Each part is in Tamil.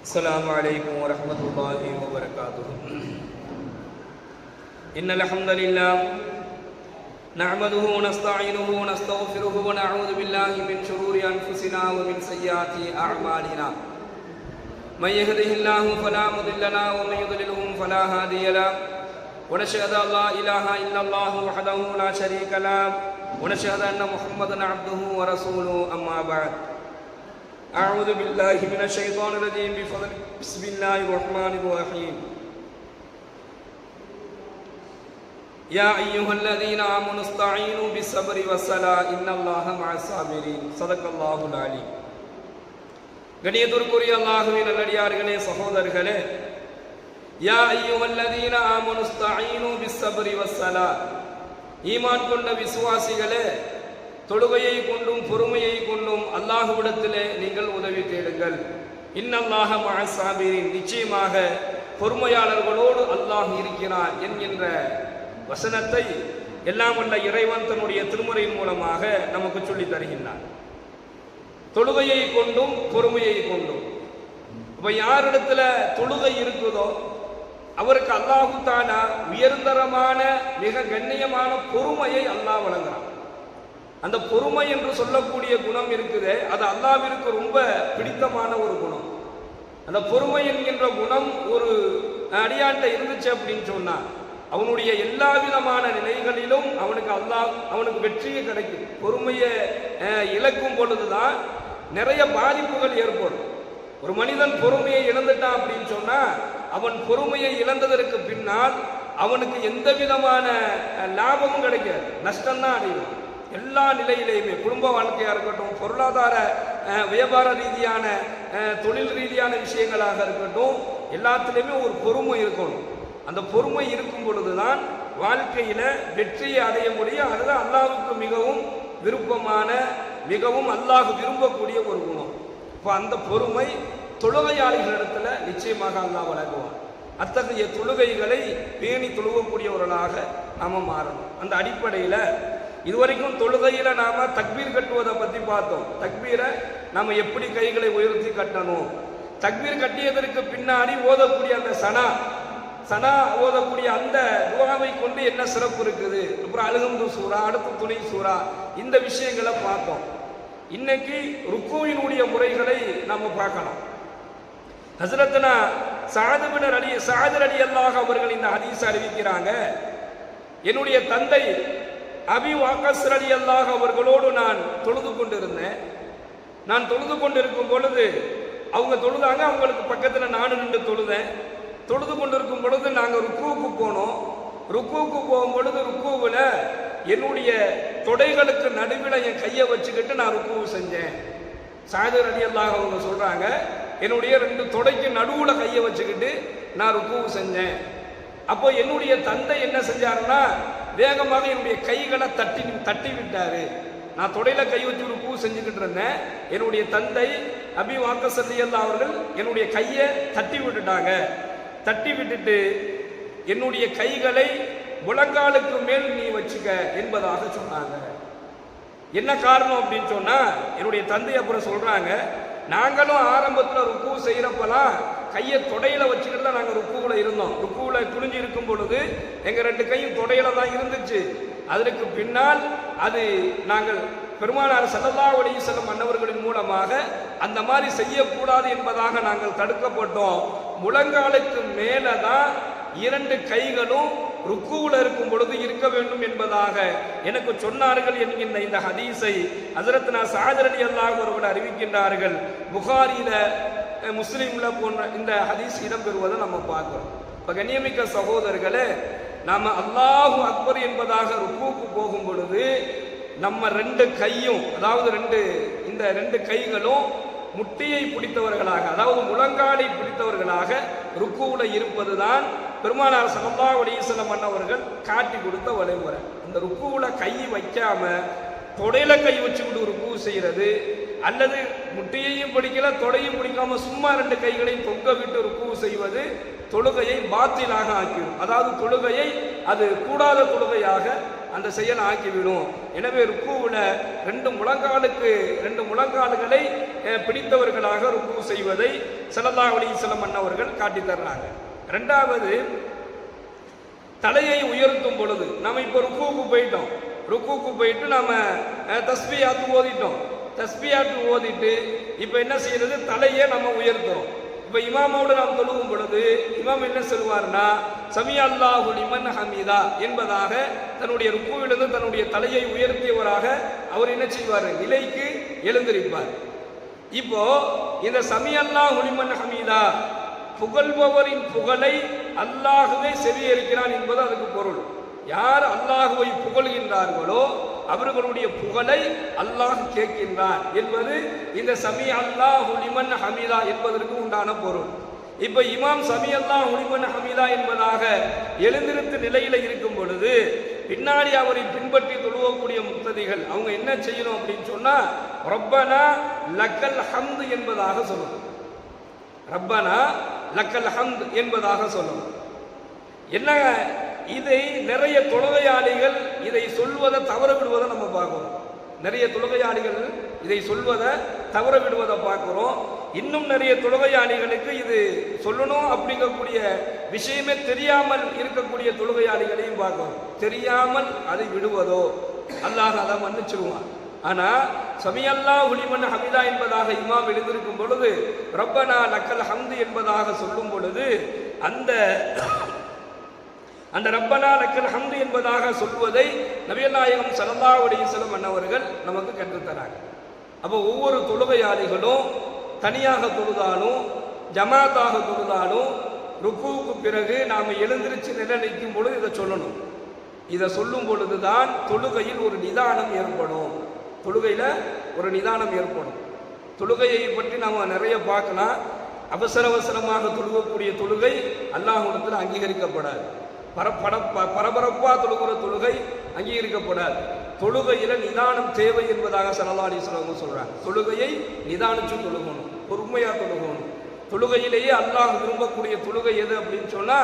السلام عليكم ورحمة الله وبركاته. إن الحمد لله نحمده ونستعينه ونستغفره ونعوذ بالله من شرور أنفسنا ومن سيئات أعمالنا. من يهده الله فلا مضل له ومن يضلله فلا هادي له. ونشهد أن لا إله إلا الله وحده لا شريك له ونشهد أن محمدا عبده ورسوله. أما بعد، أعوذ بالله من الشيطان الرجيم بسم الله الرحمن الرحيم. يا أيها الذين آمنوا استعينوا بالصبر والصلاة إن الله مع الصابرين. صدق الله العليم. கண்ணியத்திற்குரிய அல்லாஹ்வின் நல்லடியார்களே, சகோதரர்களே, யா அய்யுஹல்லதீன ஆமனு ஸ்தஈனு பிஸ்ஸப்ரி வஸ்ஸலா, ஈமான் கொண்ட விசுவாசிகளே, தொழுகையை கொண்டும் பொறுமையை கொண்டும் அல்லாஹ்விடத்திலே நீங்கள் உதவி தேடுங்கள். இன்னல்லாஹ மஅஸ் ஸாபிரீன், நிச்சயமாக பொறுமையாளர்களோடு அல்லாஹ் இருக்கிறார் என்கின்ற வசனத்தை எல்லாம் வல்ல இறைவன் தன்னுடைய திருமுறையின் மூலமாக நமக்கு சொல்லித் தருகின்றார். தொழுகையை கொண்டும் பொறுமையை கொண்டும். இப்ப யாரிடத்துல தொழுகை இருக்குதோ அவருக்கு அல்லாஹு தஆலா உயர்தரமான மிக கண்ணியமான பொறுமையை அல்லாஹ் வழங்குறான். அந்த பொறுமை என்று சொல்லக்கூடிய குணம் இருக்குது, அது அல்லாஹ்விற்கு ரொம்ப பிடித்தமான ஒரு குணம். அந்த பொறுமை என்கின்ற குணம் ஒரு அடியாண்ட இருந்துச்சு அப்படின்னு சொன்னா அவனுடைய எல்லா விதமான நிலைகளிலும் அவனுக்கு வெற்றியே கிடைக்கும். பொறுமையை இழக்கும் பொழுதுதான் நிறைய பாதிப்புகள் ஏற்படும். ஒரு மனிதன் பொறுமையை இழந்துட்டான் அப்படின்னு சொன்னா அவன் பொறுமையை இழந்ததற்கு பின்னால் அவனுக்கு எந்த விதமான லாபமும் கிடைக்காது, நஷ்டம்தான் அடையும். எல்லா நிலையிலையுமே, குடும்ப வாழ்க்கையாக இருக்கட்டும், பொருளாதார வியாபார ரீதியான தொழில் ரீதியான விஷயங்களாக இருக்கட்டும், எல்லாத்துலேயுமே ஒரு பொறுமை இருக்கணும். அந்த பொறுமை இருக்கும் பொழுதுதான் வாழ்க்கையில வெற்றியை அடைய முடியும். அதுதான் அல்லாஹ்வுக்கு மிகவும் விருப்பமான, மிகவும் அல்லாஹ் விரும்பக்கூடிய ஒரு குணம். இப்போ அந்த பொறுமை தொழுகையாளிகளிடத்துல நிச்சயமாக அல்லாஹ் வழங்குவான். அத்தகைய தொழுகைகளை பேணி தொழுகக்கூடியவர்களாக நாம மாறணும். அந்த அடிப்படையில இதுவரைக்கும் தொழுகையில நாம தக்பீர் கட்டுவதை பத்தி பார்த்தோம். தக்பீரை நாம எப்படி கைகளை உயர்த்தி கட்டணும், தக்பீர் கட்டியதற்கு பின்னாடி ஓதக்கூடிய அந்த சனா ஓதக்கூடிய அந்த துஆவை கொண்டு என்ன சிறப்பு இருக்குது, அப்புறம் அல்ஹம்து சூரா, அடுத்து துணை சூரா, இந்த விஷயங்களை பார்த்தோம். இன்னைக்கு ருக்குவினுடைய முறைகளை நாம பார்க்கலாம். ஹஸ்ரத்னா சஅத் ரலியல்லாஹு அவர்கள் இந்த ஹதீஸ் அறிவிக்கிறாங்க. என்னுடைய தந்தை அபி வாக்கஸ் ரலியல்லாஹு அவர்களோடு நான் தொழுது கொண்டிருந்தேன். நான் தொழுது கொண்டிருக்கும் பொழுது அவங்க தொழுதாங்க, அவங்களுக்கு பக்கத்தில் நானும் நின்று தொழுதேன். தொழுது கொண்டிருக்கும் பொழுது நாங்கள் ருக்குவுக்கு போனோம். ருக்குவுக்கு போகும் பொழுது ருக்குவில் என்னுடைய தொடைகளுக்கு நடுவில் என் கையை வச்சுக்கிட்டு நான் ருக்குவு செஞ்சேன். சஅத் ரலியல்லாஹு அவங்க சொல்றாங்க, என்னுடைய 2 தொடைக்கு நடுவில் கையை வச்சுக்கிட்டு நான் ருக்குவு செஞ்சேன். அப்போ என்னுடைய தந்தை என்ன செஞ்சாருன்னா வேகமாக என்னுடைய கைகளை தட்டி விட்டாரு. நான் தொடையில கை வச்சு ருக்கு செஞ்சுக்கிட்டு இருந்தேன். என்னுடைய தந்தை அபி வாக்கஸ் ரலியல்லாஹு அவர்கள் என்னுடைய கையை தட்டி விட்டுட்டாங்க. தட்டி விட்டுட்டு என்னுடைய கைகளை முழங்காலுக்கு மேல் நீ வச்சுக்க என்பதாக சொன்னாங்க. என்ன காரணம் அப்படின்னு சொன்னா என்னுடைய தந்தை அப்புறம் சொல்றாங்க, நாங்களும் ஆரம்பத்தில் ருக்கு செய்யறப்பெல்லாம் கையை தொடையில வச்சுக்கிட்டு தான் நாங்கள் ருக்குவுல இருந்தோம். ருக்குவுல குனிஞ்சு இருக்கும் பொழுது எங்க 2 கையும் தொடையில தான் இருந்துச்சு. அதற்கு பின்னால் அது நாங்கள் பெருமானார் ஸல்லல்லாஹு அலைஹி வஸல்லம் அன்னவர்களின் மூலமாக அந்த மாதிரி செய்யக்கூடாது என்பதாக நாங்கள் தடுக்கப்பட்டோம். முழங்காலுக்கு மேலதான் 2 கைகளும் ருக்குவுல இருக்கும் பொழுது இருக்க வேண்டும் என்பதாக எனக்கு சொன்னார்கள் என்கின்ற இந்த ஹதீஸை ஹஜ்ரத்னா சஅத் ரலியல்லாஹு அவர்கள் அறிவிக்கின்றார்கள். புகாரியில முஸ்லிம்ல போன்ற இந்த ஹதீஸ் இடம்பெறுவதை நம்ம பார்க்கிறோம். இப்ப கண்ணியமிக்க சகோதரர்களே, நாம அல்லாஹு அக்பர் என்பதாக ருக்குவுக்கு போகும் பொழுது நம்ம 2 கையும், அதாவது இந்த 2 கைகளும் முட்டியை பிடித்தவர்களாக, அதாவது முழங்காலை பிடித்தவர்களாக ருக்குவுல இருப்பதுதான் பெருமானார் ஸல்லல்லாஹு அலைஹி வஸல்லம் அன்னவர்கள் காட்டி கொடுத்த வழிமுறை. அந்த ருக்குவுல கை வைக்காம தொடையில கை வச்சுக்கிட்டு ருக்கு செய்யறது, அல்லது முட்டியையும் பிடிக்கல தொடையும் பிடிக்காம சும்மா 2 கைகளையும் தொங்க விட்டு ருக்கு செய்வது தொழுகையை பாத்திலாக ஆக்கிடும். அதாவது தொழுகையை அது கூடாத தொழுகையாக அந்த செயல் ஆக்கிவிடும். எனவே ருக்குவில் ரெண்டு முழங்கால்களை பிடித்தவர்களாக ருக்கு செய்வதை ஸல்லல்லாஹு அலைஹி வஸல்லம் அன்னவர்கள் காட்டி தர்றாங்க. ரெண்டாவது, தலையை உயர்த்தும் பொழுது நம்ம இப்போ ருக்குவுக்கு போயிட்டு நாம தஸ்பீஹாத்து ஓதிட்டோம். தஸ்பீஹாத்து ஓதிட்டு இப்போ என்ன செய்யறது, தலையை நம்ம உயர்த்துறோம். இப்போ இமாமோடு நாம் தொழுகும் பொழுது இமாம் என்ன சொல்வார்னா சமிஅ அல்லாஹு லிமன் ஹமீதா என்பதாக தன்னுடைய ருக்குவிலிருந்து தன்னுடைய தலையை உயர்த்தியவராக அவர் என்ன செய்வார், நிலைக்கு எழுந்திருப்பார். இப்போ இந்த சமிஅ அல்லாஹு லிமன் ஹமீதா, புகழ்பவரின் புகழை அல்லாஹுவே செவியேற்கிறான் என்பது அதுக்கு பொருள். யார் அல்லாஹுவை புகழ்கின்றார்களோ அவர்களுடைய புகழை அல்லாஹ் கேட்கின்றான் என்பது இந்த சமீஅ அல்லாஹு லிமன் ஹமீதா என்பதற்கு உண்டான பொருள். இப்ப இமாம் சமீஅ அல்லாஹு லிமன் ஹமீதா என்பதாக எழுந்திருத்த நிலையில இருக்கும் பொழுது பின்னாடி அவரை பின்பற்றி தொழுவக்கூடிய முக்ததிகள் அவங்க என்ன செய்யணும் அப்படின்னு சொன்னா ரப்பனா லக்கல் ஹம்து என்பதாக சொல்லணும். ரப்பனா லக்கல் ஹம்து என்பதாக சொல்லணும். என்ன, இதை நிறைய தொழுகையாளிகள் இதை சொல்வதை தவற விடுவதை நம்ம பார்க்கிறோம். நிறைய தொழுகையாளிகள் இதை சொல்வதை தவற விடுவதை பார்க்கிறோம். இன்னும் நிறைய தொழுகையாளிகளுக்கு இது சொல்லணும் அப்படிங்கக்கூடிய விஷயமே தெரியாமல் இருக்கக்கூடிய தொழுகையாளிகளையும் பார்க்கிறோம். தெரியாமல் அதை விடுவதோ அல்லாஹ் அதை மன்னிச்சிருவான். ஆனா சமிஅ அல்லாஹு லிமன் ஹமீதா என்பதாக இமாம் எழுந்திருக்கும் பொழுது ரப்பனா லக்கல் ஹம்து என்பதாக சொல்லும் பொழுது அந்த ரப்பனா லக்கல் ஹம்து என்பதாக சொல்வதை நபிகள் நாயகம் ஸல்லல்லாஹு அலைஹி வஸல்லம் அன்னவர்கள் நமக்கு கற்றுத்தராங்க. அப்போ ஒவ்வொரு தொழுகையாளிகளும் தனியாக தொழுதாலும் ஜமாத்தாக தொழுதாலும் ருக்குவுக்கு பிறகு நாம் எழுந்திருச்சு நிலைக்கும் பொழுது இதை சொல்லணும். இதை சொல்லும் பொழுதுதான் தொழுகையில் ஒரு நிதானம் ஏற்படும். தொழுகையை பற்றி நாம் நிறைய பார்க்கலாம். அவசரமாக தொழுகக்கூடிய தொழுகை அல்லாஹ்விடத்தில் அங்கீகரிக்கப்படாது. பரபரப்பா தொழுகிற தொழுகை அங்கீகரிக்கப்படாது. தொழுகையில நிதானம் தேவை என்பதாக ஸல்லல்லாஹு அலைஹி வஸல்லம் சொல்றாங்க. தொழுகையை நிதானிச்சு தொழுகணும், பொறுமையா தொழுகணும். தொழுகையிலேயே அல்லாஹ் விரும்பக்கூடிய தொழுகை எது அப்படின்னு சொன்னா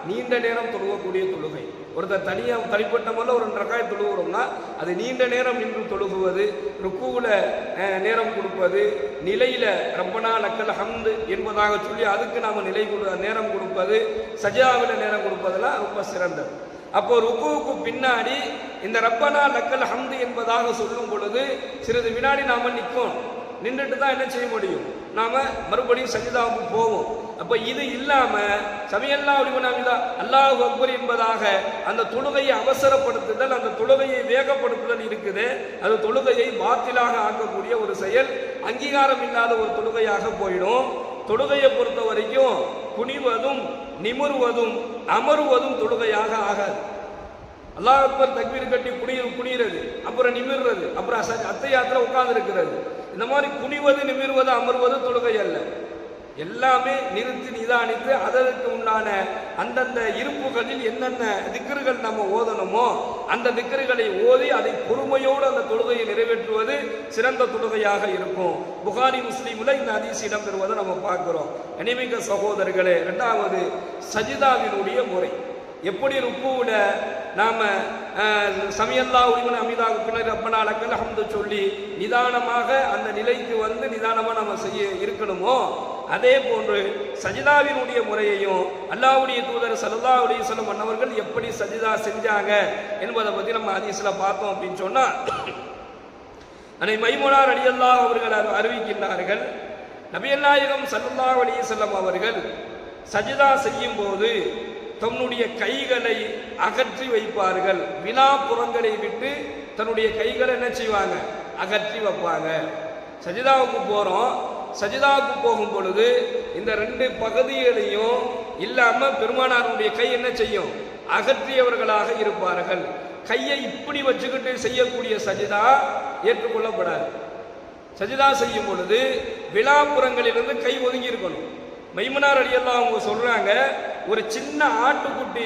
நீண்ட நேரம் தொழுகக்கூடிய தொழுகை. ஒருத்தர் தனிப்பட்ட முறையில் ஒரு 2 ரக்காத் தொழுகிறோம்னா அது நீண்ட நேரம் நின்று தொழுகுவது, ருக்குவுல நேரம் கொடுப்பது, நிலையில ரப்பனா லக்கல் ஹம்து என்பதாக சொல்லி அதுக்கு நாம நேரம் கொடுப்பது, சஜாவில் நேரம் கொடுப்பதெல்லாம் ரொம்ப சிறந்தது. அப்போ ருக்குவுக்கு பின்னாடி இந்த ரப்பனா லக்கல் ஹம்து என்பதாக சொல்லும் பொழுது சிறிது வினாடி நாம நின்றுட்டு தான் என்ன செய்ய முடியும், நாம மறுபடியும் சஜிதாவுக்கு போவோம். அப்ப இது இல்லாம சமிஅ அல்லாஹு லிமன் ஹமீதா அல்லாஹு அக்பர் என்பதாக அந்த தொழுகையை அவசரப்படுத்துதல், அந்த தொழுகையை வேகப்படுத்துதல் இருக்குது. அது தொழுகையை பாத்திலாக ஆக்கக்கூடிய ஒரு செயல், அங்கீகாரம் இல்லாத ஒரு தொழுகையாக போயிடும். தொழுகையை பொறுத்த வரைக்கும் குனிவதும் நிமிர்வதும் அமருவதும் தொழுகையாக ஆகாது. அல்லாஹ் அக்பர் தக்பீர் கட்டி குனிகிறது, அப்புறம் நிமிர்றது, அப்புறம் அத்தையாத்துல உட்கார்ந்து இருக்கிறது. இந்த மாதிரி குனிவது நிமிர்வது அமர்வது தொழுகை அல்ல. எல்லாமே நிறுத்தி நிதானித்து அதற்கு உண்டான அந்தந்த இருப்புகளில் என்னென்ன திக்ருகள் நம்ம ஓதணுமோ அந்த திக்ருகளை ஓதி அதை பொறுமையோடு அந்த தொழுகையை நிறைவேற்றுவது சிறந்த தொழுகையாக இருக்கும். புகாரி முஸ்லீம்ல இந்த ஹதீஸ் இடம்பெறுவதை நம்ம பார்க்கிறோம். அன்பிற்குரிய சகோதரர்களே, இரண்டாவது சஜிதாவினுடைய முறை. எப்படி ருக்குவுல நாம சமிஅ அல்லாஹு லிமன் ஹமீதாவுக்கு பின்னர் ரப்பனா லக்கல் ஹம்து சொல்லி நிதானமாக அந்த நிலைக்கு வந்து நிதானமா நம்ம செய்ய இருக்கணுமோ அதே போன்று சஜிதாவினுடைய முறையையும் அல்லாஹ்வுடைய தூதர் ஸல்லல்லாஹு அலைஹி வஸல்லம் அன்னவர்கள் எப்படி சஜிதா செஞ்சாங்க என்பதை பத்தி நம்ம ஹதீஸ்ல பார்த்தோம் அப்படின்னு சொன்னா அன்னை மைமுனா ரலியல்லாஹு அவர்கள் அறிவிக்கின்றார்கள், நபிகள் நாயகம் ஸல்லல்லாஹு அலைஹி வஸல்லம் அவர்கள் சஜிதா செய்யும் போது தன்னுடைய கைகளை அகற்றி வைப்பார்கள். வினாப்புறங்களை விட்டு தன்னுடைய கைகளை என்ன செய்வாங்க, அகற்றி வைப்பாங்க. சஜிதாவுக்கு போறோம், சஜிதாவுக்கு போகும் பொழுது இந்த 2 பகுதிகளையும் இல்லாம பெருமானாருடைய கை என்ன செய்யும், அகற்றியவர்களாக இருப்பார்கள். கையை இப்படி வச்சுக்கிட்டு செய்யக்கூடிய சஜிதா ஏற்றுக்கொள்ளப்படாது. சஜிதா செய்யும் பொழுது விழாப்புறங்களிலிருந்து கை ஒதுங்கி இருக்கணும். மைமுனா ரலியல்லாஹு அவங்க சொல்றாங்க, ஒரு சின்ன ஆட்டுக்குட்டி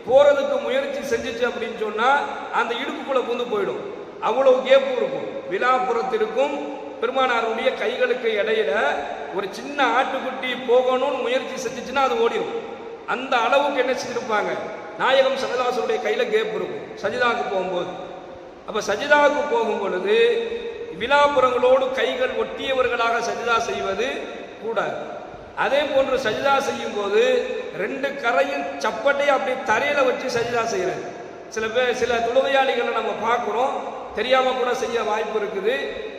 போறதுக்கு முயற்சி செஞ்சிச்சு அப்படின்னு சொன்னா அந்த இடுப்புக்குள்ள புந்து போயிடும். அவ்வளவு கேப்பு இருக்கும். விழாப்புறத்திற்கும் பெருமானாருடைய கைகளுக்கு இடையில ஒரு சின்ன ஆட்டுக்குட்டி போகணும்னு முயற்சி செஞ்சிச்சுன்னா அது ஓடிடும். அந்த அளவுக்கு என்ன செஞ்சிருப்பாங்க, நாயகம் ஸல்லல்லாஹு கையில கேப் இருக்கும் சஜிதாவுக்கு போகும்போது. அப்ப சஜிதாவுக்கு போகும் பொழுது விலாப்புறங்களோடு கைகள் ஒட்டியவர்களாக சஜிதா செய்வது கூடாது. அதே போன்று சஜிதா செய்யும் போது ரெண்டு கரையும் சப்பட்டை அப்படியே தரையில வச்சு சஜிதா செய்யறது. சில தொழுகையாளிகளை நம்ம பார்க்கிறோம், தெரியாம கூட செய்ய வாய்ப்பு இருக்குது.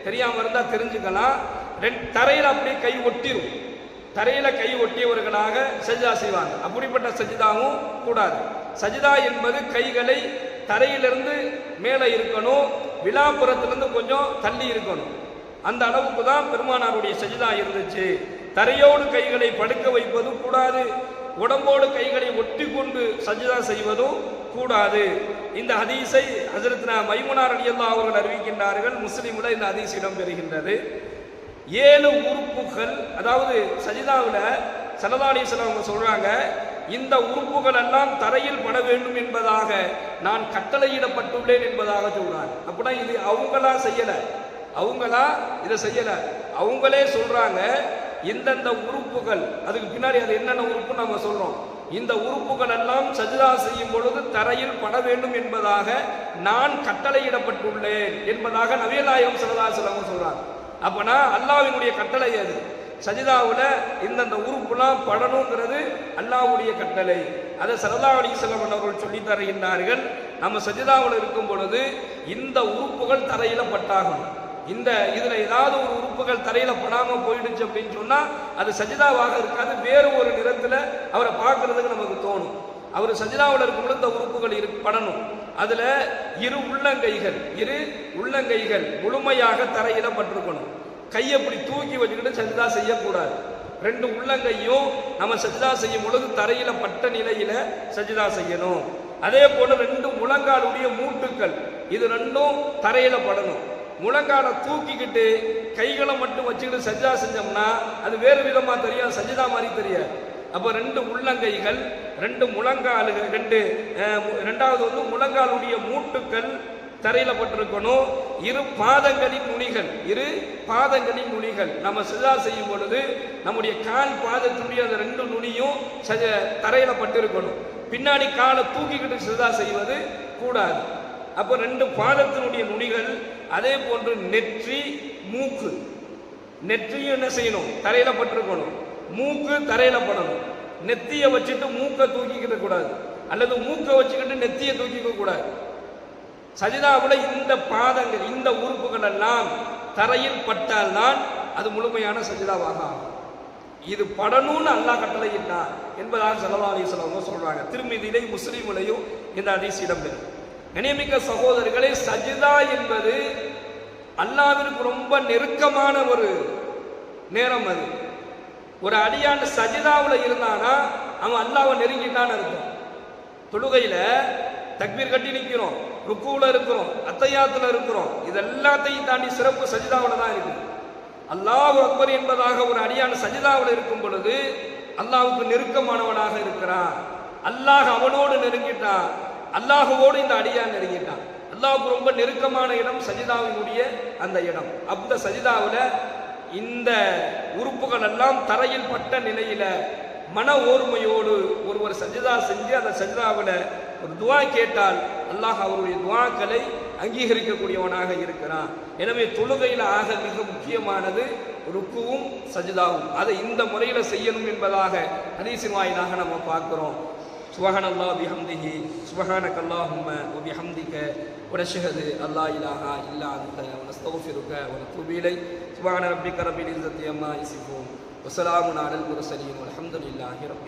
தெரியாம இருந்தா தெரிஞ்சுக்கலாம். தரையில அப்படியே கை ஒட்டிரும், தரையில கை ஒட்டியவர்களாக சஜிதா செய்வாங்க. அப்படிப்பட்ட சஜிதாவும் கூடாது. சஜிதா என்பது கைகளை தரையிலிருந்து மேலே இருக்கணும், விலாப்புறத்திலிருந்து கொஞ்சம் தள்ளி இருக்கணும். அந்த அளவுக்கு தான் பெருமானாருடைய சஜிதா இருந்துச்சு. தரையோடு கைகளை படுக்க வைப்பதும் கூடாது, உடம்போடு கைகளை ஒட்டி கொண்டு சஜிதா செய்வதும் கூடாது. இந்த ஹதீஸை ஹஜ்ரத் மைமுனா ரலியல்லாஹு அவர்கள் அறிவிக்கின்றார்கள். முஸ்லிம்ல இந்த ஹதீஸ் இடம் பெறுகின்றது. 7 உறுப்புகள், அதாவது சஜிதாவில் ஸல்லல்லாஹு அலைஹி வஸல்லம் அவங்க சொல்றாங்க, இந்த உறுப்புகள் எல்லாம் தரையில் பட வேண்டும் என்பதாக நான் கட்டளையிடப்பட்டுள்ளேன் என்பதாக சொல்றாங்க. அப்படின்னா இது அவங்களா செய்யல, அவங்களா இதை செய்யல, அவங்களே சொல்றாங்க இந்தந்த உறுப்புகள், அதுக்கு பின்னாடி அது என்னென்ன உறுப்பு நம்ம சொல்றோம், இந்த உறுப்புகள் எல்லாம் சஜிதா செய்யும் பொழுது தரையில் பட வேண்டும் என்பதாக நான் கட்டளையிடப்பட்டுள்ளேன் என்பதாக நபிகள் நாயகம் ஸல்லல்லாஹு அலைஹி வஸல்லம் சொல்றாங்க. அப்பனா அல்லாஹ்வினுடைய கட்டளை அது. சஜிதாவுல இந்தந்த உறுப்புலாம் படணுங்கிறது அல்லாஹ்வுடைய கட்டளை. அதை ஸல்லல்லாஹு அலைஹி வஸல்லம் அவர்கள் சொல்லி தருகின்றார்கள். நம்ம சஜிதாவில் இருக்கும் பொழுது இந்த உறுப்புகள் தரையில பட்டாகணும். இதுல ஏதாவது ஒரு உறுப்புகள் தரையில படாம போயிடுச்சு அப்படின்னு சொன்னா அது சஜிதாவாக இருக்காது, வேறு ஒரு நிறத்துல அவரை பார்க்கறதுக்கு நமக்கு தோணும். அவர் சஜிதாவில் இருக்கும்போது இந்த உறுப்புகள் படணும். அதுல இரு உள்ளங்கைகள் முழுமையாக தரையில பட்டிருக்கணும். கையை அப்படி தூக்கி வச்சுக்கிட்டு சஜிதா செய்யக்கூடாது. 2 உள்ளங்கையும் நம்ம சஜிதா செய்யும் பொழுது தரையில பட்ட நிலையில சஜிதா செய்யணும். அதே போல 2 முழங்காலுடைய மூட்டுக்கள் இது 2ம் தரையில படணும். முழங்காலை தூக்கிக்கிட்டு கைகளை மட்டும் வச்சுக்கிட்டு சஜிதா செஞ்சோம்னா அது வேறு விதமா தெரியும், சஜிதா மாதிரி தெரியாது. அப்போ 2 உள்ளங்கைகள், 2 முழங்காலுகள், ரெண்டாவது வந்து முழங்காலுடைய மூட்டுக்கள் தரையில பட்டிருக்கணும். இரு பாதங்களின் நுனிகள் நம்ம சஜிதா செய்யும் பொழுது நம்முடைய கால் பாதத்துடைய அந்த 2 நுனியும் தரையில பட்டிருக்கணும். பின்னாடி காலை தூக்கிக்கிட்டு சஜிதா செய்வது கூடாது. அப்போ 2 பாதத்தினுடைய நுனிகள், அதே போன்று நெற்றி, மூக்கு, நெற்றியும் என்ன செய்யணும், தரையில பட்டிருக்கணும். மூக்கு தரையில படணும். நெத்தியை வச்சுட்டு மூக்கை தூக்கிக்கிட்ட கூடாது, அல்லது மூக்கை வச்சுக்கிட்டு நெத்தியை தூக்கிக்க கூடாது. சஜிதாவுல இந்த பாதங்கள், இந்த உறுப்புகள் எல்லாம் தரையில் பட்டால்தான் அது முழுமையான சஜிதாவாக ஆகும். இது படணும்னு அல்லாஹ் கட்டளையிட்டான் என்பதாக ஸல்லல்லாஹு அலைஹி வஸல்லம் சொல்றாங்க. திருமிதியிலே முஸ்லிமுலையும் இந்த ஹதீஸ் இடம்பெறும். கண்ணியமிக்க சகோதரர்களே, சஜிதா என்பது அல்லாஹ்விற்கு ரொம்ப நெருக்கமான ஒரு நேரம். அது ஒரு அடியான் சஜிதாவில் இருந்தானா அவன் அல்லாஹ்வை நெருங்கிட்டான்னு அர்த்தம். தொழுகையில தக்பீர் கட்டி நிற்கிறோம், ருக்குல இருக்கிறோம், அத்தஹியாத்துல இருக்கிறோம், இது எல்லாத்தையும் தாண்டி சிறப்பு சஜிதாவில் தான் இருக்குது. அல்லாஹு அக்பர் என்பதாக ஒரு அடியான் சஜிதாவில் இருக்கும் பொழுது அல்லாஹ்வுக்கு நெருக்கமானவனாக இருக்கிறான். அல்லாஹ் அவனோடு நெருங்கிட்டான், அல்லாஹுவோடு இந்த அடியான் நெருங்கிட்டான். அல்லாஹ்வுக்கு ரொம்ப நெருக்கமான இடம் சஜிதாவினுடைய அந்த இடம். அந்த சஜிதாவில் இந்த உறுப்புகள் எல்லாம் தரையில் பட்ட நிலையில மன ஓர்மையோடு ஒருவர் சஜிதா செஞ்சு அந்த சஜிதாவில் ஒரு துவா கேட்டால் அல்லாஹ் அவருடைய துவாக்களை அங்கீகரிக்கக்கூடியவனாக இருக்கிறான். எனவே தொழுகையில் ஆக மிக முக்கியமானது ருக்குவும் சஜிதாவும். அதை இந்த முறையில் செய்யணும் என்பதாக ஹதீஸின் வாயிலாக நம்ம பார்க்கிறோம். சுப்ஹானல்லாஹ் பிஹம்திஹி சுப்ஹானக்கல்லாஹும்ம வ பிஹம்திக வ நஷ்ஹது அல்லா இலாஹா இல்லா அன்த வ நஸ்தக்ஃபிருக வ நத்தூபு இலைக். சுப்ஹான ரப்பிக ரப்பில் இஸ்ஸத்தி அம்மா யசிஃபூன் வ ஸலாமுன் அலல் முர்ஸலீன் வல்ஹம்துலில்லாஹி ரப்பில்